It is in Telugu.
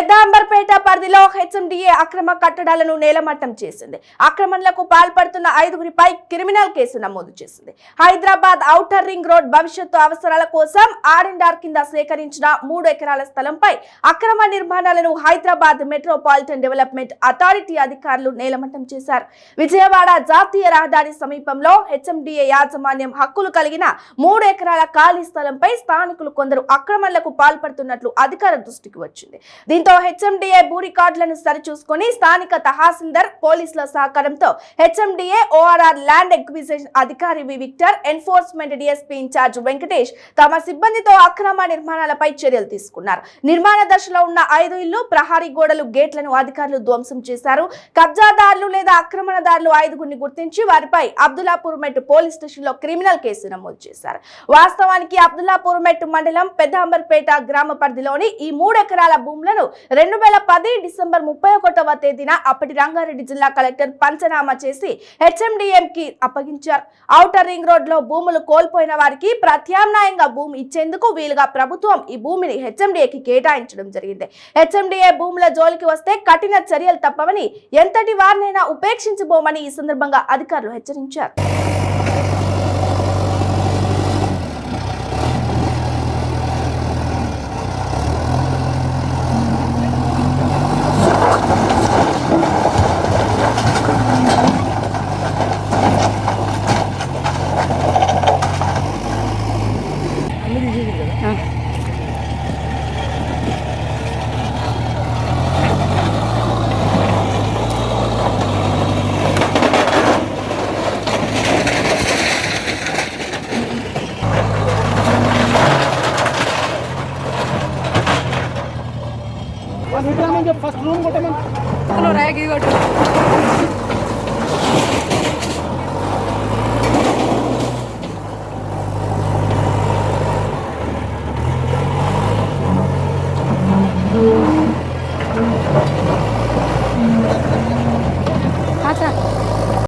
పెద్దాంబర్పేట పరిధిలో హెచ్ఎండిఏ అక్రమ కట్టడాలను నేలమట్టం చేసింది. ఆక్రమణలకు పాల్పడుతున్న 5గురిపై క్రిమినల్ కేసు నమోదు చేసింది. హైదరాబాద్ ఔటర్ రింగ్ రోడ్ భవిష్యత్తు అవసరాల కోసం ఆర్ఎండ్ఆర్ కింద సేకరించిన 3 ఎకరాల స్థలంపై అక్రమ నిర్మాణాలను హైదరాబాద్ మెట్రోపాలిటన్ డెవలప్మెంట్ అథారిటీ అధికారులు నేలమట్టం చేశారు. విజయవాడ జాతీయ రహదారి సమీపంలో హెచ్ఎండిఏ యాజమాన్యం హక్కులు కలిగిన 3 ఎకరాల ఖాళీ స్థలంపై స్థానికులు కొందరు ఆక్రమణలకు పాల్పడుతున్నట్లు అధికార దృష్టికి వచ్చింది. దీంతో హెచ్ఎండిఏ భూ రికార్డులను సరిచూసుకుని స్థానిక తహసీల్దార్ పోలీసుల సహకారంతో హెచ్ఎండిఏ ఓఆర్ఆర్ ల్యాండ్ ఎక్విజిషన్ అధికారి Victor, enforcement DSP incharge Venkatesh తమ సిబ్బందితో అక్రమ నిర్మాణాలపై చర్యలు తీసుకున్నారు. నిర్మాణ దశలో ఉన్న 5 ఇళ్లు, ప్రహారీ గోడలు, గేట్లను అధికారులు ధ్వంసం చేశారు. కబ్జాదారులు లేదా ఆక్రమణదారులు 5గురిని గుర్తించి వారిపై అబ్దుల్లాపూర్ మెట్ పోలీస్ స్టేషన్ లో క్రిమినల్ కేసు నమోదు చేశారు. వాస్తవానికి అబ్దుల్లాపూర్ మెట్ మండలం పెద్దాంబర్పేట గ్రామ పరిధిలోని ఈ 3 ఎకరాల భూములను 2010 డిసెంబర్ 31వ తేదీన అప్పటి రంగారెడ్డి జిల్లా కలెక్టర్ పంచనామా చేసి హెచ్ఎండిఎం కి అప్పగించారు. ఔటర్ రింగ్ రోడ్ లో భూములు కోల్పోయిన వారికి ప్రత్యామ్నాయంగా భూమి ఇచ్చేందుకు వీలుగా ప్రభుత్వం ఈ భూమిని హెచ్ఎండిఏకి కేటాయించడం జరిగింది. హెచ్ఎండిఏ భూముల జోలికి వస్తే కఠిన చర్యలు తప్పవని, ఎంతటి వారినైనా ఉపేక్షించబోమని ఈ సందర్భంగా అధికారులు హెచ్చరించారు. ఫస్ట్ రూమ్ కొట్టమని